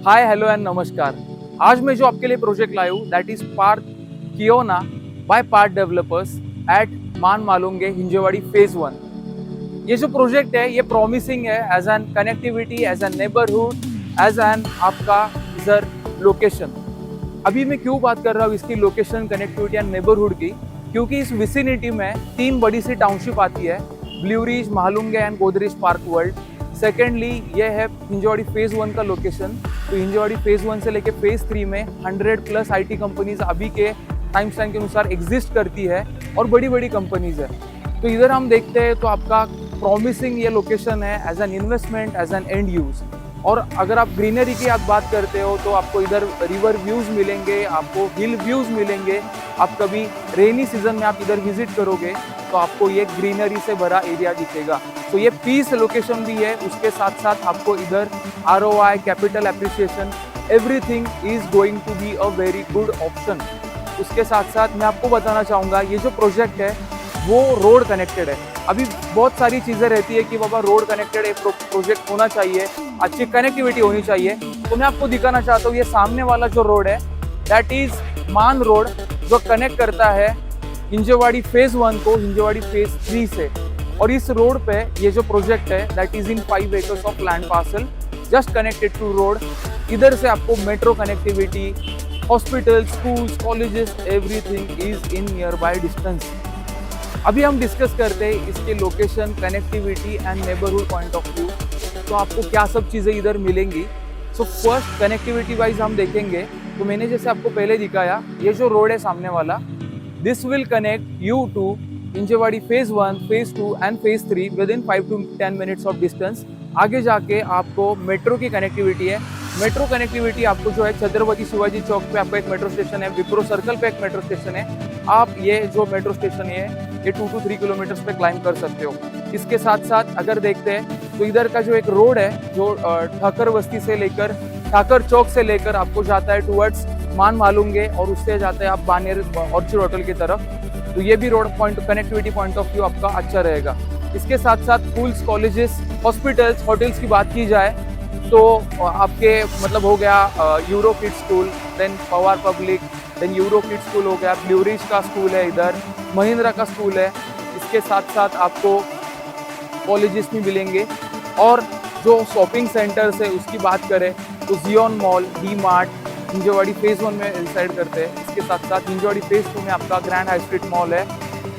Hi hello and नमस्कार। आज मैं जो आपके लिए प्रोजेक्ट लाया हूँ दैट इज पार्क कियोना by park developers at Maan Malunge Hinjewadi phase 1। ये जो प्रोजेक्ट है ये प्रॉमिसिंग है as an connectivity, as an neighbourhood, as an आपका इधर लोकेशन। अभी मैं क्यों बात कर रहा हूँ इसकी लोकेशन, कनेक्टिविटी एंड नेबरहुड की, क्योंकि इस विसिनिटी में 3 बड़ी सी टाउनशिप आती है, blue ridge, Mahalunge and Godrej park world. Secondly ये है हिंजवाड़ी फेज 1 का लोकेशन। तो हिंजवाड़ी फेज 1 से लेके फेज 3 में 100+ IT कंपनीज अभी के टाइम स्टैंड के अनुसार एग्जिस्ट करती है और बड़ी बड़ी कंपनीज है। तो इधर हम देखते हैं तो आपका प्रॉमिसिंग ये लोकेशन है as an investment, as an end use. और अगर आप ग्रीनरी की आप बात करते हो तो आपको इधर रिवर व्यूज मिलेंगे, आपको हिल व्यूज मिलेंगे। आप कभी रेनी सीजन में आप इधर विजिट करोगे तो आपको ये ग्रीनरी से भरा एरिया दिखेगा। तो ये पीस लोकेशन भी है, उसके साथ साथ आपको इधर ROI, capital appreciation, everything is going to be a very good option. उसके साथ साथ मैं आपको बताना चाहूँगा ये जो प्रोजेक्ट है वो रोड कनेक्टेड है। अभी बहुत सारी चीज़ें रहती है कि बाबा रोड कनेक्टेड एक प्रोजेक्ट होना चाहिए, अच्छी कनेक्टिविटी होनी चाहिए। तो मैं आपको दिखाना चाहता हूँ ये सामने वाला जो रोड है दैट इज मान रोड, जो कनेक्ट करता है हिंजेवाड़ी फेज 1 को हिंजेवाड़ी फेज 3 से। और इस रोड पे ये जो प्रोजेक्ट है that is in 5 acres of land parcel just connected to road. इधर से आपको metro connectivity, hospital, schools, colleges, everything is in near by distance. अभी हम डिस्कस करते हैं इसके location, connectivity and neighbourhood point of view. तो आपको क्या सब चीज़ें इधर मिलेंगी। सो फर्स्ट कनेक्टिविटी वाइज हम देखेंगे तो मैंने जैसे आपको पहले दिखाया ये जो रोड है सामने वाला, this will connect you to Hinjewadi phase 1, phase 2 and phase 3 within 5 to 10 minutes of distance. आगे जाके आपको मेट्रो की कनेक्टिविटी है। मेट्रो कनेक्टिविटी आपको जो है छत्रपति शिवाजी चौक पे आपका एक मेट्रो स्टेशन है, विप्रो सर्कल पे एक मेट्रो स्टेशन है। आप ये जो मेट्रो स्टेशन है ये 2 to 3 किलोमीटर्स पे क्लाइंब कर सकते हो। इसके साथ साथ अगर देखते हैं तो इधर का जो एक रोड है जो ठाकर बस्ती से लेकर ठाकर चौक से लेकर आपको जाता है टुवर्ड्स मान मालुंगे और उससे जाता है आप बानेर ऑर्चिड होटल की तरफ। तो ये भी road point, connectivity point of view आपका अच्छा रहेगा। इसके साथ साथ स्कूल्स, कॉलेजेस, हॉस्पिटल्स, होटल्स की बात की जाए तो आपके मतलब हो गया Euro Kid school, then Pawar public, then Euro Kid school हो गया, ब्लू रिज का स्कूल है, इधर महिंद्रा का स्कूल है। इसके साथ साथ आपको कॉलेजेस भी मिलेंगे। और जो शॉपिंग सेंटर्स है उसकी बात करें तो Xion mall, D Mart Hinjewadi phase 1 में रिसाइड करते हैं। इसके साथ साथ हिंजेवाड़ी फेज 2 में आपका ग्रैंड हाई स्ट्रीट मॉल है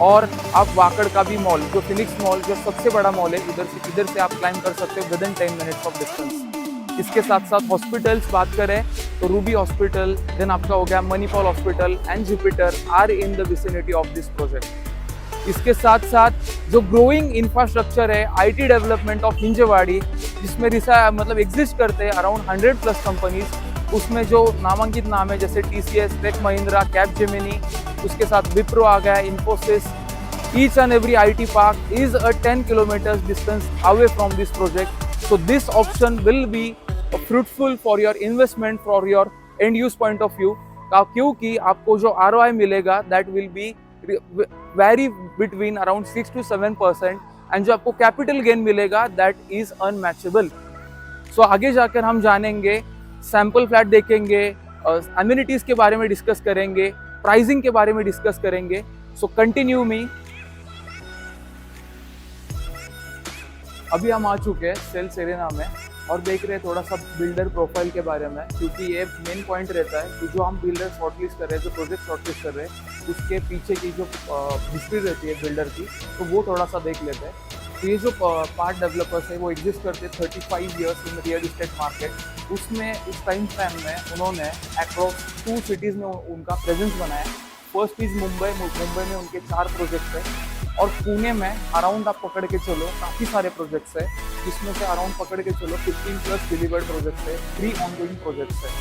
और आप वाकड़ का भी मॉल, जो फिनिक्स मॉल जो सबसे बड़ा मॉल है, इधर से आप क्लाइम कर सकते हो with in 10 minutes of distance. इसके साथ साथ हॉस्पिटल्स बात करें तो रूबी हॉस्पिटल, देन आपका हो गया Manipal hospital and Jupiter are in the vicinity of this project. इसके साथ साथ जो ग्रोइंग इंफ्रास्ट्रक्चर है IT डेवलपमेंट ऑफ हिंजेवाड़ी, जिसमें मतलब एग्जिस्ट करते हैं अराउंड 100+ कंपनीज, उसमें जो नामांकित नाम है जैसे TCS, टेक महिंद्रा, कैपजेमिनी, उसके साथ विप्रो आ गया, Infosys. Each and every IT park is a 10 kilometres distance away from this project. So this option will be fruitful for your investment, for your and use point of view, क्योंकि आपको जो ROI मिलेगा that will be very between around 6 to 7% and जो आपको capital gain मिलेगा that is unmatchable. सो आगे जाकर हम जानेंगे, सैंपल फ्लैट देखेंगे, अम्यूनिटीज के बारे में डिस्कस करेंगे, प्राइसिंग के बारे में डिस्कस करेंगे। सो कंटिन्यू मी। अभी हम आ चुके हैं सेल सेरेना में और देख रहे हैं थोड़ा सा बिल्डर प्रोफाइल के बारे में, क्योंकि ये मेन पॉइंट रहता है कि जो हम बिल्डर शॉर्टलिस्ट कर रहे हैं, जो प्रोजेक्ट शॉर्टलिस्ट कर रहे हैं, उसके पीछे की जो हिस्ट्री रहती है बिल्डर की, तो वो थोड़ा सा देख लेते हैं। तो ये जो पार्ट डेवलपर्स है वो एग्जिस्ट करते हैं 35 years in real estate market. उसमें इस टाइम स्पैन में उन्होंने अक्रॉस 2 सिटीज़ में उनका प्रेजेंस बनाया। फर्स्ट इज मुंबई में उनके 4 प्रोजेक्ट्स हैं और पुणे में अराउंड आप पकड़ के चलो काफ़ी सारे प्रोजेक्ट्स है, जिसमें से अराउंड पकड़ के चलो 15+ डिलीवर्ड प्रोजेक्ट्स है, 3 ऑनगोइंग प्रोजेक्ट्स है।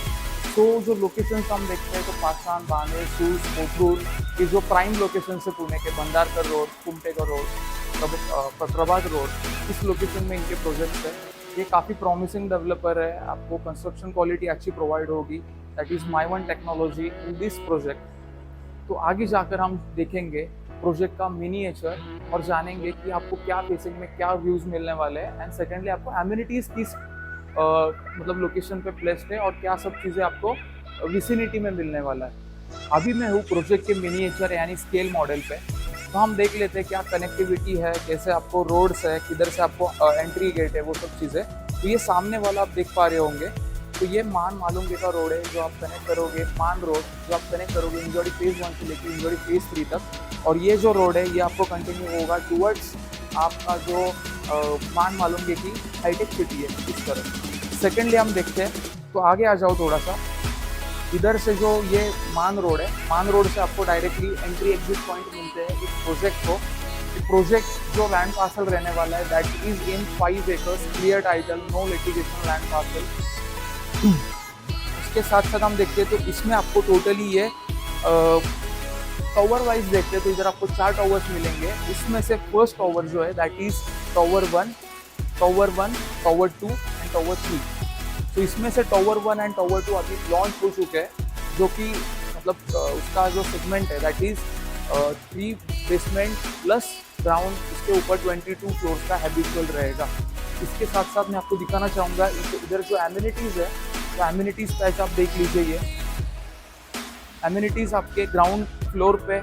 तो जो लोकेशंस हम देखते हैं तो पाषाण, बानेर, सूस, कोथरूड, ये जो प्राइम लोकेशन है पुणे के, भंडारकर रोड, कुमटेकर रोड, प्रभात रोड, इस लोकेशन में इनके प्रोजेक्ट्स है। ये काफ़ी प्रॉमिसिंग डेवलपर है, आपको कंस्ट्रक्शन क्वालिटी अच्छी प्रोवाइड होगी, that is Mivan technology in this project. तो आगे जाकर हम देखेंगे प्रोजेक्ट का मिनिएचर और जानेंगे कि आपको क्या फेसिंग में क्या व्यूज़ मिलने वाले हैं, एंड सेकेंडली आपको एम्यूनिटीज़ किस मतलब लोकेशन पे प्लेस्ड है और क्या सब चीज़ें आपको विसिनिटी में मिलने वाला है। अभी मैं हूँ प्रोजेक्ट के मिनिएचर यानी स्केल मॉडल पे। तो हम देख लेते हैं क्या कनेक्टिविटी है, कैसे आपको रोड्स है, किधर से आपको एंट्री गेट है, वो सब चीज़ें। तो ये सामने वाला आप देख पा रहे होंगे, तो ये मान मालूंगे का रोड है जो आप कनेक्ट करोगे, मान रोड जो आप कनेक्ट करोगे हिंजवाड़ी फेज़ 1 से लेकर हिंजवाड़ी फेज़ 3 तक। और ये जो रोड है ये आपको कंटिन्यू होगा टूवर्ड्स आपका जो मान मालूंगे की हाईटेक सिटी है, इस तरह। सेकेंडली हम देखते हैं, तो आगे आ जाओ थोड़ा सा। इधर से जो ये मान रोड है, मान रोड से आपको डायरेक्टली एंट्री एग्जिट पॉइंट मिलते हैं इस प्रोजेक्ट को। प्रोजेक्ट जो लैंड पार्सल रहने वाला है that is in 5 acres, clear title, no litigation land parcel. इसके साथ साथ हम देखते हैं तो इसमें आपको टोटली ये टावर वाइज देखते हैं तो इधर आपको 4 टावर्स मिलेंगे। इसमें से फर्स्ट टावर जो है that is tower 1, tower 2 and tower 3। तो इसमें से टावर 1 एंड टावर 2 अभी लॉन्च हो चुके हैं, जो कि मतलब उसका जो सेगमेंट है that is 3 basement plus ground, इसके ऊपर 22 फ्लोर्स का हैबिचुअल रहेगा। इसके साथ साथ मैं आपको दिखाना चाहूँगा इधर जो एमिनिटीज़ है, तो एमिनिटीज़ पैच आप देख लीजिए। ये एमिनिटीज़ आपके ग्राउंड फ्लोर पे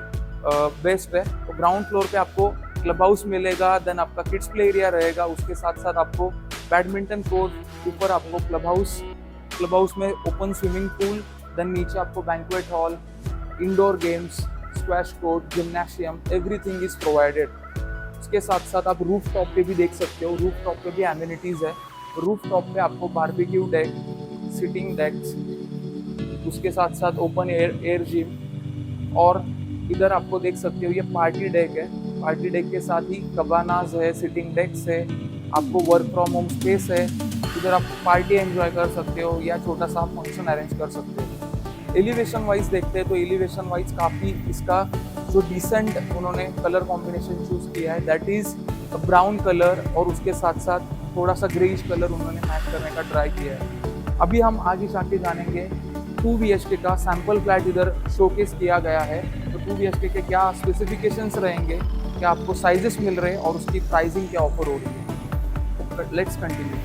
बेस्ट है। तो ग्राउंड फ्लोर पे आपको क्लब हाउस मिलेगा, देन आपका किड्स प्ले एरिया रहेगा, उसके साथ साथ आपको बैडमिंटन कोर्ट, ऊपर आपको क्लब हाउस में ओपन स्विमिंग पूल, देन नीचे आपको banquet hall, indoor games, squash court, gymnasium, everything is provided. इसके साथ साथ आप रूफ टॉप पे भी देख सकते हो, रूफ टॉप पे भी एमिनिटीज़ है। रूफ टॉप पे आपको बारबेक्यू डेक, सिटिंग डेक्स, उसके साथ साथ ओपन एयर जिम, और इधर आपको देख सकते हो ये पार्टी डेक है। पार्टी डेक के साथ ही कबानाज है, सिटिंग डेक्स है, आपको वर्क फ्रॉम होम स्पेस है। इधर आप पार्टी एंजॉय कर सकते हो या छोटा सा फंक्शन अरेंज कर सकते हो। एलिवेशन वाइज देखते हैं तो एलिवेशन वाइज काफ़ी इसका जो डिसेंट उन्होंने कलर कॉम्बिनेशन चूज़ किया है दैट इज़ ब्राउन कलर, और उसके साथ साथ थोड़ा सा ग्रेइश कलर उन्होंने मैच करने का ट्राई किया है। अभी हम आगे जाके जानेंगे 2 BHK का सैम्पल फ्लैट इधर शोकेस किया गया है। तो 2 BHK के क्या स्पेसिफिकेशंस रहेंगे, क्या आपको साइजेस मिल रहे हैं और उसकी प्राइसिंग क्या ऑफर हो रही है। Let's continue.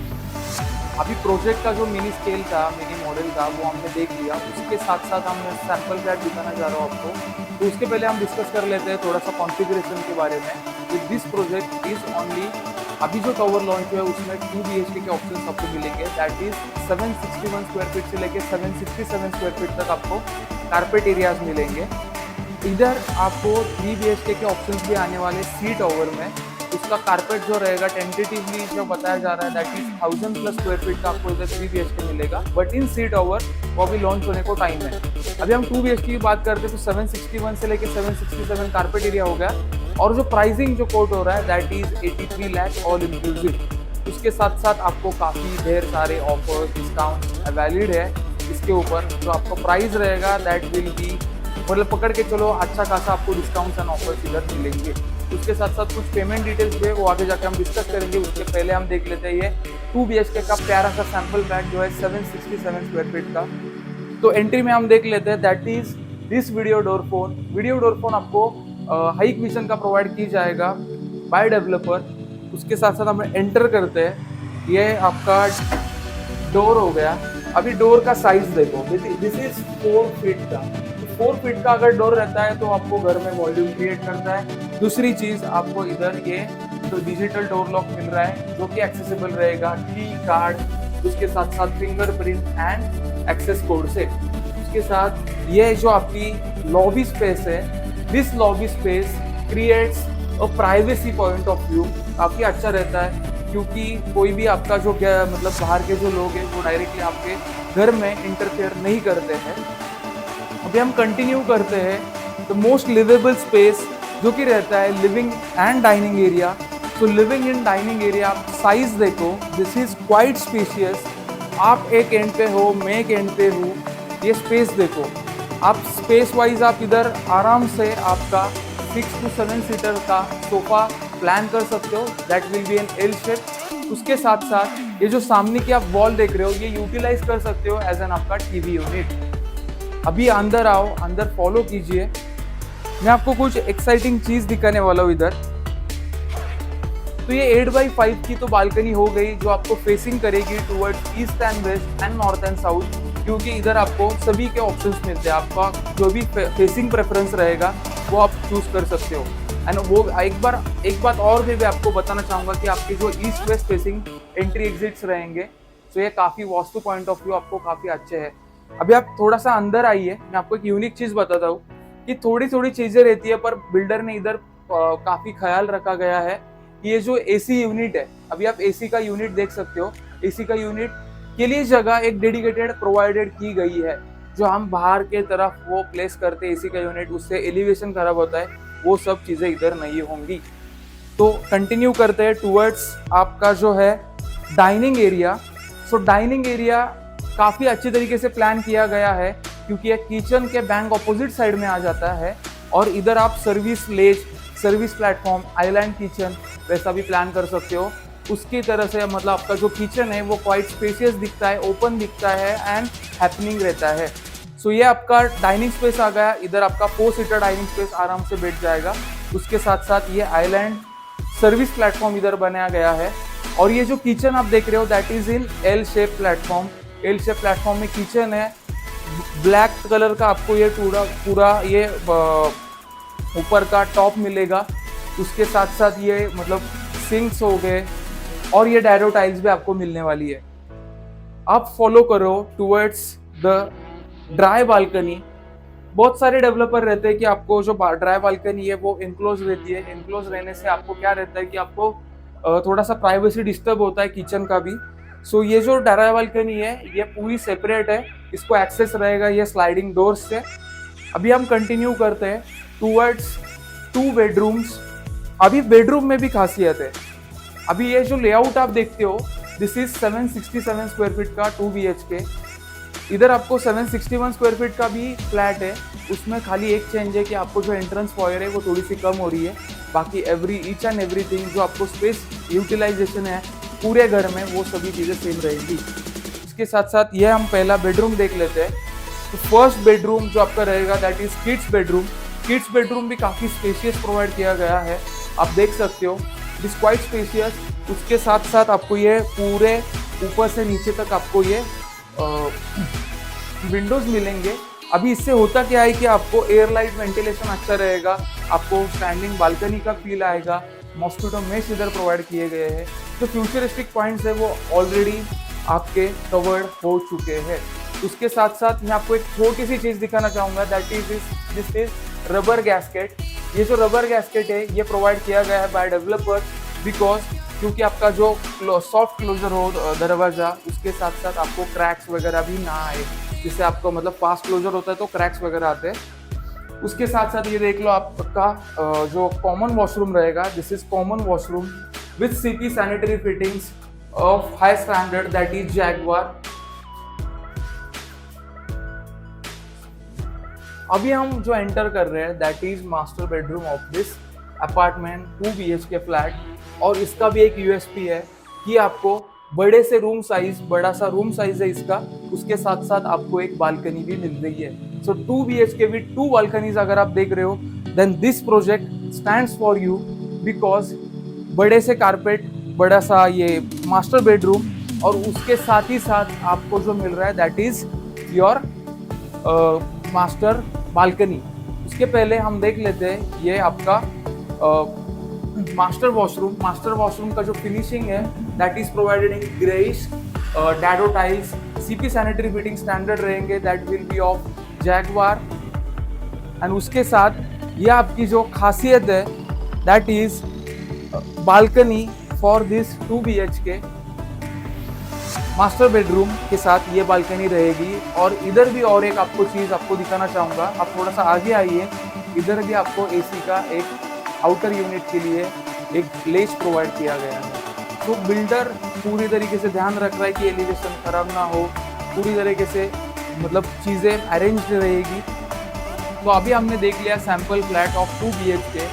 अभी प्रोजेक्ट का जो मिनी स्केल था, मिनी मॉडल था, वो हमने देख लिया। उसके साथ साथ हम सैम्पल फ्लैट दिखाना चाह रहा हूँ आपको। तो उसके पहले हम डिस्कस कर लेते हैं थोड़ा सा कॉन्फ़िगरेशन के बारे में। With this project is only, अभी जो टावर लॉन्च हुआ है उसमें 2 BHK के ऑप्शन आपको मिलेंगे दैट इज 761 स्क्वायर फीट से लेकर 767 स्क्वायर फीट तक आपको कारपेट एरियाज मिलेंगे। इधर आपको 3 BHK के ऑप्शन भी आने वाले सी टावर में। उसका कारपेट जो रहेगा टेंटेटिवली जो बताया जा रहा है दैट इज 1000+ स्क्वायर फीट का आपको इधर 3 BHK मिलेगा, बट इन सी टावर वो अभी लॉन्च होने को टाइम है। अभी हम 2 BHK की बात करते हैं तो 761 से लेकर 767 कारपेट एरिया हो गया, और जो प्राइसिंग जो कोट हो रहा है that is 83 lakh all inclusive. उसके साथ साथ आपको काफ़ी ढेर सारे ऑफर डिस्काउंट वैलिड है इसके ऊपर। जो आपको प्राइस रहेगा दैट विल बी, मतलब पकड़ के चलो अच्छा खासा आपको डिस्काउंट्स एंड ऑफर्स इधर मिलेंगे। उसके साथ साथ कुछ पेमेंट डिटेल्स भी है, वो आगे जाके हम डिस्कस करेंगे। उसके पहले हम देख लेते हैं ये 2 BHK का प्यारा सा सैम्पल फ्लैट जो है 767 स्क्वायर फीट का। तो एंट्री में हम देख लेते हैं that is this video door phone. Video door phone आपको हाइक विजन का प्रोवाइड की जाएगा बाय डेवलपर। उसके साथ साथ हम एंटर करते हैं, ये आपका डोर हो गया। अभी डोर का साइज देखो, दिस इज 4 फीट का। 4 फीट का अगर डोर रहता है तो आपको घर में वॉल्यूम क्रिएट करता है। दूसरी चीज आपको इधर ये तो डिजिटल डोर लॉक मिल रहा है जो कि एक्सेसिबल रहेगा की कार्ड, उसके साथ साथ फिंगरप्रिंट एंड एक्सेस कोड से। उसके साथ ये जो आपकी लॉबी स्पेस है, this lobby space creates a privacy point of view. काफ़ी अच्छा रहता है क्योंकि कोई भी आपका जो मतलब बाहर के जो लोग हैं वो डायरेक्टली आपके घर में इंटरफेयर नहीं करते हैं। अभी हम कंटिन्यू करते हैं। द मोस्ट लिवेबल स्पेस जो कि रहता है लिविंग एंड डाइनिंग एरिया। तो लिविंग एंड डाइनिंग एरिया आप साइज देखो, दिस इज क्वाइट स्पेशियस। आप एक एंड पे हो, मैं एक एंड पे हूँ, ये स्पेस देखो आप। स्पेस वाइज आप इधर आराम से आपका 6 to 7 सीटर का सोफा प्लान कर सकते हो, that will be an L shape. उसके साथ साथ ये जो सामने की आप वॉल देख रहे हो ये यूटिलाइज कर सकते हो एज एन आपका टीवी यूनिट। अभी अंदर आओ, अंदर फॉलो कीजिए, मैं आपको कुछ एक्साइटिंग चीज दिखाने वाला हूँ इधर। तो ये 8x5 की तो बालकनी हो गई जो आपको फेसिंग करेगी towards east and west and north and south, क्योंकि इधर आपको सभी के ऑप्शंस मिलते हैं। आपका जो भी फेसिंग प्रेफरेंस रहेगा वो आप चूज कर सकते हो। एंड वो एक बात और भी मैं आपको बताना चाहूँगा कि आपके जो east west facing entry exits रहेंगे, तो ये काफ़ी वास्तु पॉइंट ऑफ व्यू आपको काफ़ी अच्छे है। अभी आप थोड़ा सा अंदर आइए, मैं आपको एक यूनिक चीज़ बताता हूँ कि थोड़ी थोड़ी चीज़ें रहती है, पर बिल्डर ने इधर काफ़ी ख्याल रखा गया है कि ये जो एसी यूनिट है, अभी आप एसी का यूनिट देख सकते हो, एसी का यूनिट के लिए जगह एक डेडिकेटेड प्रोवाइडेड की गई है। जो हम बाहर के तरफ वो प्लेस करते हैं एसी का यूनिट, उससे एलिवेशन खराब होता है, वो सब चीज़ें इधर नहीं होंगी। तो कंटिन्यू करते हैं टुवर्ड्स आपका जो है डाइनिंग एरिया। सो डाइनिंग एरिया काफ़ी अच्छी तरीके से प्लान किया गया है, क्योंकि ये किचन के बैंक ऑपोजिट साइड में आ जाता है, और इधर आप सर्विस लेज, सर्विस प्लेटफॉर्म, आइलैंड किचन वैसा भी प्लान कर सकते हो। उसकी तरह से मतलब आपका जो किचन है वो क्वाइट स्पेशियस दिखता है, ओपन दिखता है एंड हैपनिंग रहता है। सो ये आपका डाइनिंग स्पेस आ गया। इधर आपका 4 सीटर डाइनिंग स्पेस आराम से बैठ जाएगा। उसके साथ साथ ये आइलैंड सर्विस प्लेटफॉर्म इधर बनाया गया है। और ये जो किचन आप देख रहे हो that is in L shape platform. L shape platform में किचन है, ब्लैक कलर का आपको ये पूरा ये ऊपर का टॉप मिलेगा। उसके साथ साथ ये मतलब सिंक्स हो गए, और ये डैरो टाइल्स भी आपको मिलने वाली है। आप फॉलो करो टुवर्ड्स द ड्राई बालकनी। बहुत सारे डेवलपर रहते हैं कि आपको जो ड्राई बालकनी है वो इनक्लोज रहती है। इनक्लोज रहने से आपको क्या रहता है कि आपको थोड़ा सा प्राइवेसी डिस्टर्ब होता है किचन का भी। सो ये जो ड्राई बालकनी है ये पूरी सेपरेट है, इसको एक्सेस रहेगा ये स्लाइडिंग डोर्स से। अभी हम कंटिन्यू करते हैं टुवर्ड्स 2 बेडरूम्स। अभी बेडरूम में भी खासियत है। अभी ये जो लेआउट आप देखते हो दिस इज 767 स्क्वायर फीट का 2 BHK। इधर आपको 761 स्क्वायर फीट का भी फ्लैट है। उसमें खाली एक चेंज है कि आपको जो एंट्रेंस फॉयर है वो थोड़ी सी कम हो रही है, बाकी ईच एंड एवरीथिंग जो आपको स्पेस यूटिलाइजेशन है पूरे घर में वो सभी चीज़ें सेम रहेगी। इसके साथ साथ ये हम पहला बेडरूम देख लेते हैं। तो फर्स्ट बेडरूम जो आपका रहेगा that is kids bedroom. Kids bedroom भी काफ़ी स्पेशियस प्रोवाइड किया गया है, आप देख सकते हो, इट इज क्वाइट स्पेशियस। उसके साथ साथ आपको ये पूरे ऊपर से नीचे तक आपको ये विंडोज मिलेंगे। अभी इससे होता क्या है कि आपको एयर लाइट वेंटिलेशन अच्छा रहेगा, आपको स्टैंडिंग बालकनी का फील आएगा, मॉस्किटो मेश इधर प्रोवाइड किए गए हैं। जो फ्यूचरिस्टिक पॉइंट्स है वो ऑलरेडी आपके कवर्ड हो चुके हैं। उसके साथ साथ मैं आपको एक छोटी सी चीज़ दिखाना चाहूँगा that is this is rubber gasket. ये जो रबर गैस्केट है ये प्रोवाइड किया गया है बाय डेवलपर बिकॉज क्योंकि आपका जो सॉफ्ट क्लोजर हो दरवाज़ा, उसके साथ साथ आपको क्रैक्स वगैरह भी ना आए, जिससे आपको मतलब फास्ट क्लोजर होता है तो क्रैक्स वगैरह आते हैं। उसके साथ साथ ये देख लो आपका जो कॉमन वॉशरूम रहेगा, this is common washroom with CP sanitary fittings of high standard that is Jaguar. अभी हम जो एंटर कर रहे हैं that is master bedroom of this apartment 2 BHK flat. और इसका भी एक USP है कि आपको बड़े से रूम साइज, बड़ा सा रूम साइज है इसका, उसके साथ साथ आपको एक बालकनी भी मिल रही है। सो 2 BHK विद 2 बालकनीज अगर आप देख रहे हो then this project stands for you because बड़े से कारपेट, बड़ा सा ये मास्टर बेडरूम, और उसके साथ ही साथ आपको जो मिल रहा है that is your master balcony. उसके पहले हम देख लेते हैं ये आपका मास्टर वॉशरूम। मास्टर वॉशरूम का जो फिनिशिंग है that is provided in greyish dado tiles. CP sanitary fitting standard रहेंगे that will be of Jaquar. And उसके साथ ये आपकी जो खासियत है that is balcony for this 2 BHK master bedroom के साथ ये बालकनी रहेगी। और इधर भी और एक आपको चीज़ आपको दिखाना चाहूँगा, आप थोड़ा सा आगे आइए। इधर भी आपको AC का एक आउटर यूनिट के लिए एक लेज प्रोवाइड किया गया है। तो बिल्डर पूरी तरीके से ध्यान रख रहा है कि एलिवेशन खराब ना हो, पूरी तरीके से मतलब चीज़ें अरेंज रहेगी। तो अभी हमने देख लिया सैम्पल फ्लैट ऑफ 2 BHK।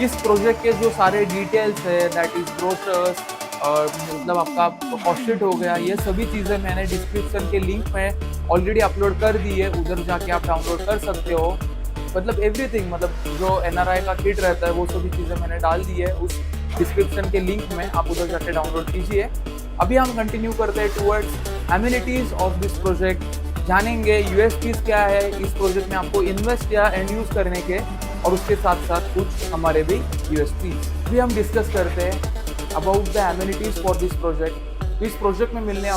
इस प्रोजेक्ट के जो सारे डिटेल्स है दैट इज ब्रोशर्स और मतलब आपका कॉस्टशीट हो गया, ये सभी चीज़ें मैंने डिस्क्रिप्शन के लिंक में ऑलरेडी अपलोड कर दी है, उधर जाके आप डाउनलोड कर सकते हो। मतलब एवरीथिंग, मतलब जो NRI का किट रहता है वो सभी चीज़ें मैंने डाल दी है उस डिस्क्रिप्शन के लिंक में, आप उधर जाके डाउनलोड कीजिए। अभी हम कंटिन्यू करते हैं towards amenities of this project, जानेंगे यूएसपीज क्या है इस प्रोजेक्ट में आपको इन्वेस्ट या एंड यूज करने के, और उसके साथ साथ कुछ हमारे भी यूएसपीज भी हम डिस्कस करते हैं about the amenities for this project. तो इस प्रोजेक्ट में मिलने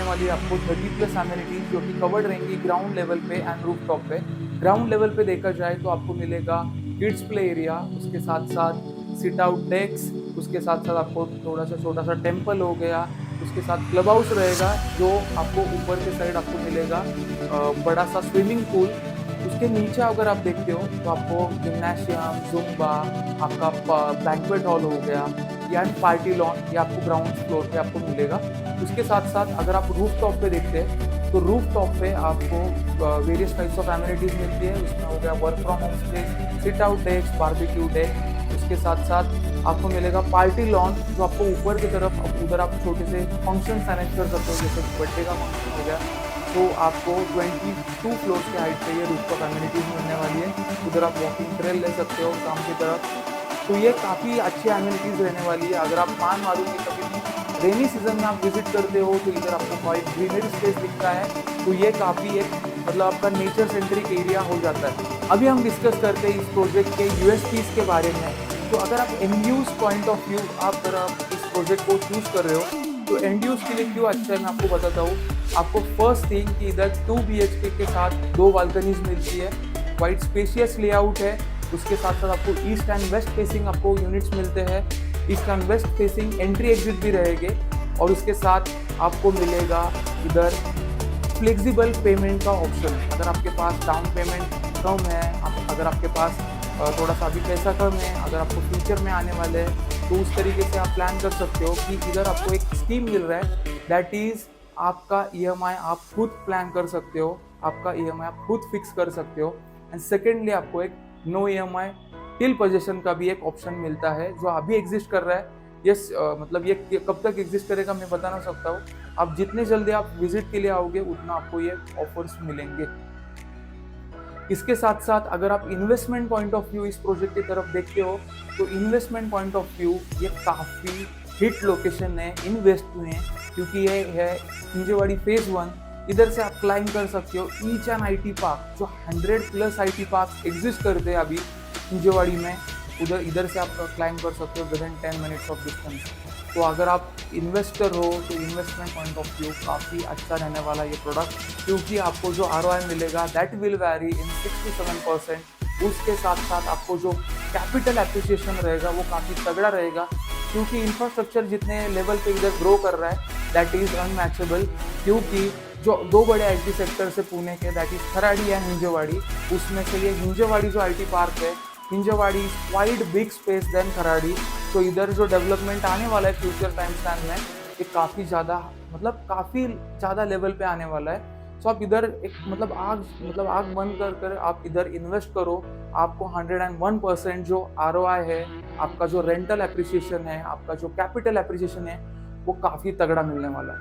वाली आपको 30+ एमिनिटीज जो कि कवर्ड रहेंगी ग्राउंड लेवल पे एंड रूफ टॉप पे। ग्राउंड लेवल पे देखा जाए तो आपको मिलेगा किड्स प्ले एरिया, उसके साथ साथ सिट आउट डेस्क, उसके साथ साथ आपको थोड़ा सा छोटा सा टेम्पल हो गया, उसके साथ क्लब हाउस रहेगा जो आपको ऊपर के साइड आपको मिलेगा बड़ा सा स्विमिंग पूल। उसके नीचे अगर आप देखते हो तो आपको जिम्नाशियम, जुम्बा, आपका बैंक्वेट हॉल हो गया या पार्टी लॉन, ये आपको ग्राउंड फ्लोर पे आपको मिलेगा। उसके साथ साथ अगर आप रूफ टॉप पे देखते हैं तो रूफ टॉप पे आपको वेरियस टाइप्स ऑफ एमिनिटीज मिलती है। उसमें हो गया work from home space, sit out desk, barbecue deck. उसके साथ साथ आपको मिलेगा पार्टी लॉन जो आपको ऊपर की तरफ, उधर आप छोटे से फंक्शन अरेंज कर सकते हो, जैसे बर्थडे का फंक्शन हो गया तो आपको 22 फ्लोर्स के हाइट पे ये रूफटॉप एमिनिटीज मिलने वाली है। उधर आप वॉकिंग ट्रेल ले सकते हो शाम की तरफ। तो ये काफ़ी अच्छी एमिनिटीज रहने वाली है। अगर आप मान मारो कि कभी भी रेनी सीजन में आप विजिट करते हो तो इधर आपको वाइट ग्रीनरी स्पेस दिखता है, तो ये काफ़ी एक मतलब आपका नेचर सेंट्रिक एरिया हो जाता है। अभी हम डिस्कस करते हैं इस प्रोजेक्ट के यूएसपीज के बारे में। तो अगर आप and use point of view अगर आप इस प्रोजेक्ट को चूज कर रहे हो तो एंड यूज के लिए क्यों अच्छा है मैं आपको बताता हूँ। आपको फर्स्ट थिंग कि इधर 2 BHK के साथ 2 बालकनीज मिलती है, वाइड स्पेशियस लेआउट है। उसके साथ साथ आपको ईस्ट एंड वेस्ट फेसिंग आपको यूनिट्स मिलते हैं, east and waste facing entry exit भी रहेंगे। और उसके साथ आपको मिलेगा इधर फ्लेक्सिबल पेमेंट का ऑप्शन। अगर आपके पास डाउन पेमेंट कम है, अगर आपके पास थोड़ा सा अभी पैसा कम है, अगर आपको फ्यूचर में आने वाले हैं तो उस तरीके से आप प्लान कर सकते हो कि इधर आपको एक स्कीम मिल रहा है, दैट इज़ आपका EMI आप खुद प्लान कर सकते हो, आपका EMI आप खुद फिक्स कर सकते हो। एंड सेकेंडली आपको एक नो EMI टिल पोजेशन का भी एक ऑप्शन मिलता है जो अभी एग्जिस्ट कर रहा है। यस मतलब ये कब तक एग्जिस्ट करेगा मैं बता ना सकता हूँ। आप जितने जल्दी आप विजिट के लिए आओगे उतना आपको ये ऑफर्स मिलेंगे। इसके साथ साथ अगर आप इन्वेस्टमेंट पॉइंट ऑफ व्यू इस प्रोजेक्ट की तरफ देखते हो तो इन्वेस्टमेंट पॉइंट ऑफ व्यू ये काफ़ी हिट लोकेशन है इन वेस्ट में, क्योंकि ये है हिंजेवाड़ी फेज 1। इधर से आप क्लाइंब कर सकते हो ईच एंड IT पार्क, जो 100+ IT पार्क एग्जिस्ट करते हैं अभी हिंजेवाड़ी में। इधर से आप क्लाइंब कर सकते हो विदिन 10 मिनट्स ऑफ डिस्टेंस। तो अगर आप इन्वेस्टर हो तो इन्वेस्टमेंट पॉइंट ऑफ व्यू काफ़ी अच्छा रहने वाला ये प्रोडक्ट, क्योंकि आपको जो ROI मिलेगा that will vary in 6 to 7%। उसके साथ साथ आपको जो कैपिटल एप्रिसिएशन रहेगा वो काफ़ी तगड़ा रहेगा, क्योंकि इंफ्रास्ट्रक्चर जितने लेवल पे इधर ग्रो कर रहा है दैट इज़ अनमैचेबल। क्योंकि जो 2 बड़े IT सेक्टर से पुणे के that is Kharadi and Hinjewadi, उसमें से ये हिंजेवाड़ी जो IT पार्क है, Hinjewadi is quite big space than Kharadi. तो इधर जो डेवलपमेंट आने वाला है फ्यूचर टाइम स्पैन में ये काफ़ी ज़्यादा लेवल पे आने वाला है। सो आप इधर एक आग बंद कर आप इधर इन्वेस्ट करो, आपको 101% जो ROI है, आपका जो रेंटल एप्रिसिएशन है, आपका जो कैपिटल एप्रिसिएशन है वो काफ़ी तगड़ा मिलने वाला है।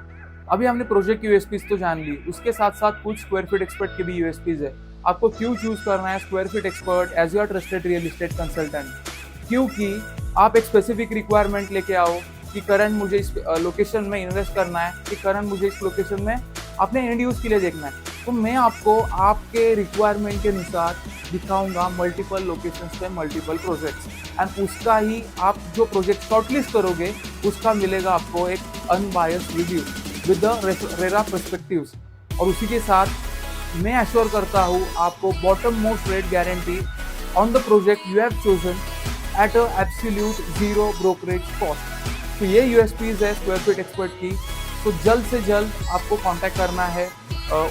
अभी हमने प्रोजेक्ट की यूएसपीज तो जान ली, उसके साथ साथ कुछ स्क्वायर फीट एक्सपर्ट के भी यूएसपीज है। आपको क्यों चूज करना है square feet expert as your trusted real estate consultant? क्योंकि आप एक स्पेसिफिक रिक्वायरमेंट लेके आओ कि करंट मुझे इस लोकेशन में इन्वेस्ट करना है, कि करंट मुझे इस लोकेशन में अपने एंड यूज के लिए देखना है, तो मैं आपको आपके रिक्वायरमेंट के अनुसार दिखाऊंगा मल्टीपल लोकेशंस पे मल्टीपल प्रोजेक्ट्स, एंड उसका ही आप जो प्रोजेक्ट शॉर्टलिस्ट करोगे उसका मिलेगा आपको एक unbiased review with the RERA perspectives. और उसी के साथ मैं एश्योर करता हूँ आपको bottom most rate guarantee on the project you have chosen at a absolute 0 brokerage cost. तो ये यूएसपीज है स्क्वायर फीट एक्सपर्ट की। तो जल्द से जल्द आपको कांटेक्ट करना है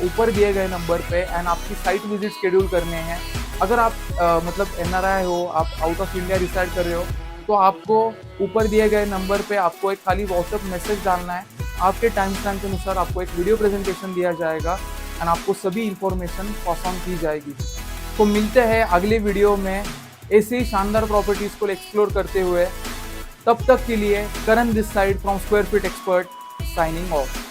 ऊपर दिए गए नंबर पे, एंड आपकी साइट विजिट शेड्यूल करने हैं। अगर आप NRI हो, आप आउट ऑफ इंडिया रिसाइड कर रहे हो, तो आपको ऊपर दिए गए नंबर पे आपको एक खाली व्हाट्सएप मैसेज डालना है। आपके टाइम स्पैन के अनुसार आपको एक वीडियो प्रेजेंटेशन दिया जाएगा एंड आपको सभी इंफॉर्मेशन पास ऑन की जाएगी। तो मिलते हैं अगले वीडियो में ऐसे ही शानदार प्रॉपर्टीज़ को एक्सप्लोर करते हुए। तब तक के लिए Karan this side from square feet expert signing of.